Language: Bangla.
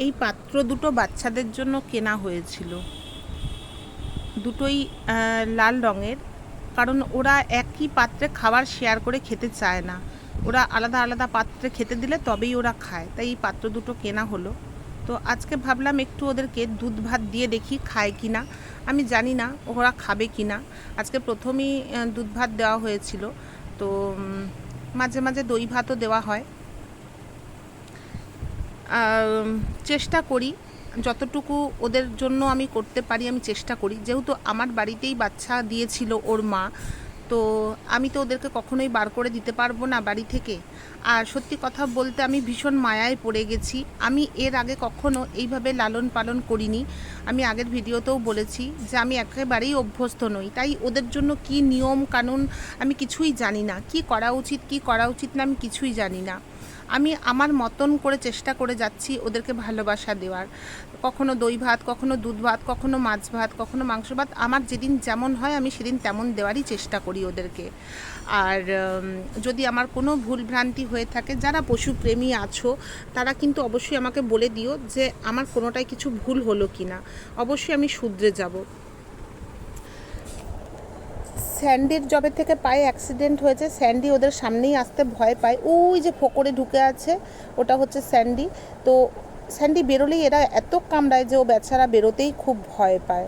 এই পাত্র দুটো বাচ্চাদের জন্য কেনা হয়েছিল, দুটোই লাল রঙের। কারণ ওরা একই পাত্রে খাবার শেয়ার করে খেতে চায় না, ওরা আলাদা আলাদা পাত্রে খেতে দিলে তবেই ওরা খায়, তাই এই পাত্র দুটো কেনা হলো। তো আজকে ভাবলাম একটু ওদেরকে দুধ ভাত দিয়ে দেখি খায় কি না। আমি জানি না ওরা খাবে কি না। আজকে প্রথমেই দুধ ভাত দেওয়া হয়েছিল, তো মাঝে মাঝে দই ভাতও দেওয়া হয়। চেষ্টা করি যতটুকু ওদের জন্য আমি করতে পারি, আমি চেষ্টা করি। যেহেতু আমার বাড়িতেই বাচ্চা দিয়েছিল ওর মা, তো আমি তো ওদেরকে কখনোই বার করে দিতে পারবো না বাড়ি থেকে। আর সত্যি কথা বলতে আমি ভীষণ মায়ায় পড়ে গেছি। আমি এর আগে কখনো এইভাবে লালন পালন করিনি। আমি আগের ভিডিওতেও বলেছি যে আমি একেবারেই অভ্যস্ত নই, তাই ওদের জন্য কি নিয়ম কানুন আমি কিছুই জানি না। কি করা উচিত কি করা উচিত না আমি কিছুই জানি না। আমি আমার মতন করে চেষ্টা করে যাচ্ছি ওদেরকে ভালোবাসা দেওয়ার। কখনো দই ভাত, কখনো দুধ ভাত, কখনো মাছ ভাত, কখনো মাংস ভাত, আমার যেদিন যেমন হয় আমি সেদিন তেমন দেওয়ারই চেষ্টা করি ওদেরকে। আর যদি আমার কোনো ভুলভ্রান্তি হয়ে থাকে, যারা পশুপ্রেমী আছো তারা কিন্তু অবশ্যই আমাকে বলে দিও যে আমার কোনোটাই কিছু ভুল হলো কি না, অবশ্যই আমি শুধরে যাব। স্যান্ডির জবে থেকে পায়ে অ্যাক্সিডেন্ট হয়েছে, স্যান্ডি ওদের সামনেই আসতে ভয় পায়। ওই যে ফোকরে ঢুকে আছে ওটা হচ্ছে স্যান্ডি। তো স্যান্ডি বেরোলেই এরা এত কামড়ায় যে ও বেচারা বেরোতেই খুব ভয় পায়।